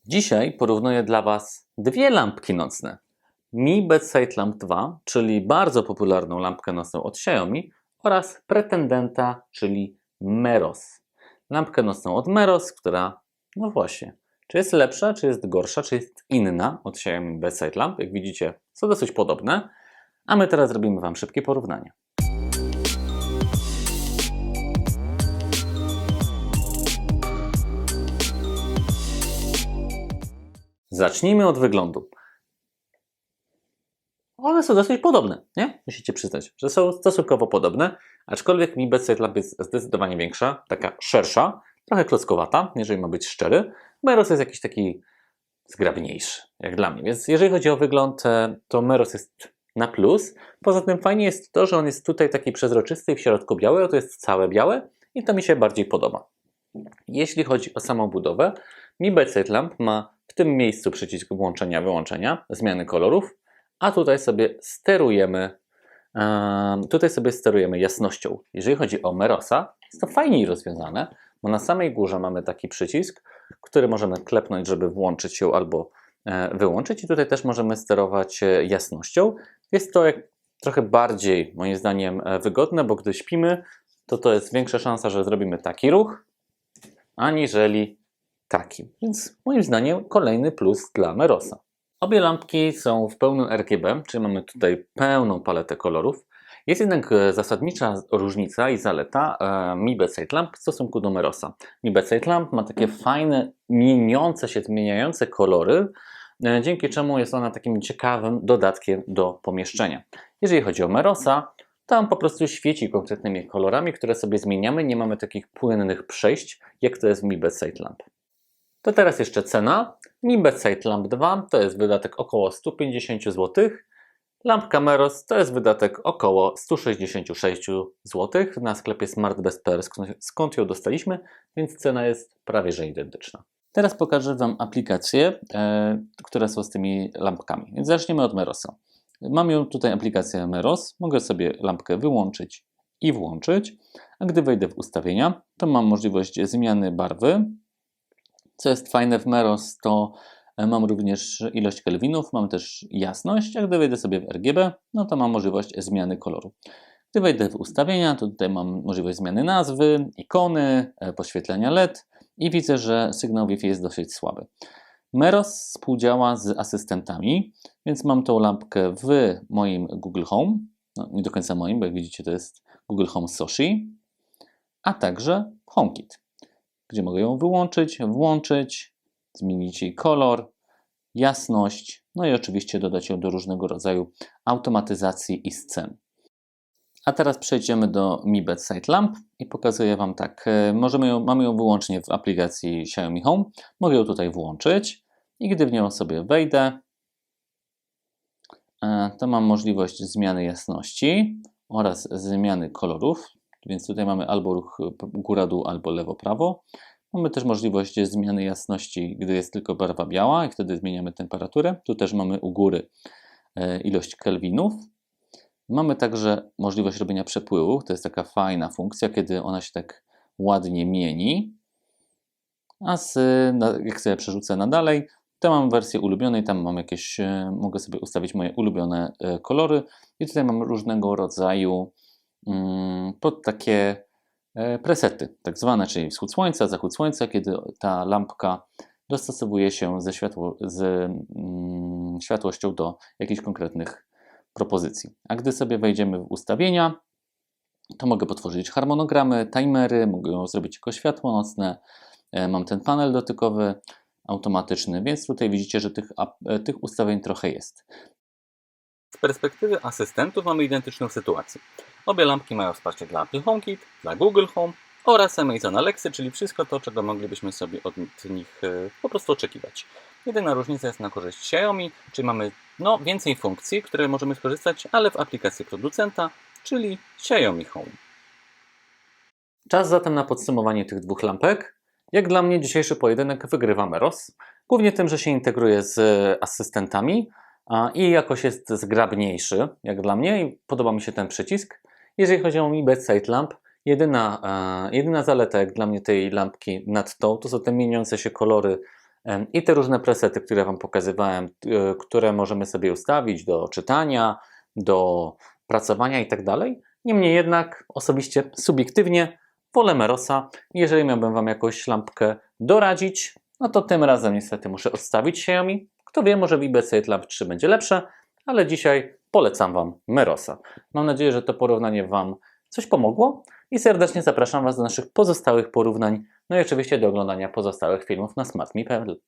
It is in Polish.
Dzisiaj porównuję dla Was dwie lampki nocne. Mi Bedside Lamp 2, czyli bardzo popularną lampkę nocną od Xiaomi, oraz Pretendenta, czyli Meros. Lampkę nocną od Meros, która, no właśnie, czy jest lepsza, czy jest gorsza, czy jest inna od Xiaomi Bedside Lamp. Jak widzicie, są dosyć podobne. A my teraz zrobimy Wam szybkie porównanie. Zacznijmy od wyglądu. One są dosyć podobne, nie? Musicie przyznać, że są stosunkowo podobne, aczkolwiek Mi Bedside Lamp jest zdecydowanie większa, taka szersza, trochę klockowata, jeżeli mam być szczery. Meros jest jakiś taki zgrabniejszy, jak dla mnie. Więc jeżeli chodzi o wygląd, to Meros jest na plus. Poza tym fajnie jest to, że on jest tutaj taki przezroczysty i w środku biały, a to jest całe białe i to mi się bardziej podoba. Jeśli chodzi o samą budowę, Mi Bedside Lamp ma w tym miejscu przycisk włączenia, wyłączenia, zmiany kolorów, a tutaj sobie sterujemy jasnością. Jeżeli chodzi o Merosa, jest to fajniej rozwiązane, bo na samej górze mamy taki przycisk, który możemy klepnąć, żeby włączyć się albo wyłączyć, i tutaj też możemy sterować jasnością. Jest to trochę bardziej, moim zdaniem, wygodne, bo gdy śpimy, to jest większa szansa, że zrobimy taki ruch, aniżeli taki. Więc moim zdaniem kolejny plus dla Merosa. Obie lampki są w pełnym RGB, czyli mamy tutaj pełną paletę kolorów. Jest jednak zasadnicza różnica i zaleta Mi Bedside Lamp w stosunku do Merosa. Mi Bedside Lamp ma takie fajne, zmieniające kolory, dzięki czemu jest ona takim ciekawym dodatkiem do pomieszczenia. Jeżeli chodzi o Merosa, tam po prostu świeci konkretnymi kolorami, które sobie zmieniamy. Nie mamy takich płynnych przejść, jak to jest w Mi Bedside Lamp. To teraz jeszcze cena. Mi Bedside Lamp 2 to jest wydatek około 150 zł. Lampka Meros to jest wydatek około 166 zł na sklepie smartbest.pl, skąd ją dostaliśmy, więc cena jest prawie że identyczna. Teraz pokażę Wam aplikacje, które są z tymi lampkami. Więc zaczniemy od Merosa. Mam ją tutaj aplikację Meros. Mogę sobie lampkę wyłączyć i włączyć. A gdy wejdę w ustawienia, to mam możliwość zmiany barwy. Co jest fajne w Meros, to mam również ilość kelwinów, mam też jasność, a gdy wejdę sobie w RGB, no to mam możliwość zmiany koloru. Gdy wejdę w ustawienia, to tutaj mam możliwość zmiany nazwy, ikony, podświetlenia LED i widzę, że sygnał Wi-Fi jest dosyć słaby. Meros współdziała z asystentami, więc mam tą lampkę w moim Google Home, no nie do końca moim, bo jak widzicie to jest Google Home Soshi, a także HomeKit, gdzie mogę ją wyłączyć, włączyć, zmienić jej kolor, jasność, no i oczywiście dodać ją do różnego rodzaju automatyzacji i scen. A teraz przejdziemy do Mi Bedside Lamp i pokazuję Wam tak. Mamy ją wyłącznie w aplikacji Xiaomi Home. Mogę ją tutaj włączyć i gdy w nią sobie wejdę, to mam możliwość zmiany jasności oraz zmiany kolorów. Więc tutaj mamy albo ruch góra-dół, albo lewo-prawo. Mamy też możliwość zmiany jasności, gdy jest tylko barwa biała i wtedy zmieniamy temperaturę. Tu też mamy u góry ilość kelwinów. Mamy także możliwość robienia przepływów. To jest taka fajna funkcja, kiedy ona się tak ładnie mieni. Jak sobie przerzucę na dalej, to mam wersję ulubionej. Tam mam mogę sobie ustawić moje ulubione kolory. I tutaj mam różnego rodzaju pod takie presety, tak zwane, czyli wschód słońca, zachód słońca, kiedy ta lampka dostosowuje się z światłością do jakichś konkretnych propozycji. A gdy sobie wejdziemy w ustawienia, to mogę potworzyć harmonogramy, timery, mogę zrobić jako światło nocne, mam ten panel dotykowy automatyczny, więc tutaj widzicie, że tych ustawień trochę jest. Z perspektywy asystentów mamy identyczną sytuację. Obie lampki mają wsparcie dla Apple HomeKit, dla Google Home oraz Amazon Alexy, czyli wszystko to, czego moglibyśmy sobie od nich po prostu oczekiwać. Jedyna różnica jest na korzyść Xiaomi, czyli mamy więcej funkcji, które możemy skorzystać, ale w aplikacji producenta, czyli Xiaomi Home. Czas zatem na podsumowanie tych dwóch lampek. Jak dla mnie dzisiejszy pojedynek wygrywa Meros, głównie tym, że się integruje z asystentami i jakoś jest zgrabniejszy, jak dla mnie, i podoba mi się ten przycisk. Jeżeli chodzi o Mi Bedside Lamp, jedyna zaleta jak dla mnie tej lampki nad tą, to są te mieniące się kolory I te różne presety, które Wam pokazywałem, które możemy sobie ustawić do czytania, do pracowania i tak dalej. Niemniej jednak osobiście, subiektywnie wolę Merosa. Jeżeli miałbym Wam jakąś lampkę doradzić, no to tym razem niestety muszę odstawić Xiaomi. Kto wie, może w IBC Lamp 3 będzie lepsze, ale dzisiaj polecam Wam Merosa. Mam nadzieję, że to porównanie Wam coś pomogło i serdecznie zapraszam Was do naszych pozostałych porównań, no i oczywiście do oglądania pozostałych filmów na smartme.pl.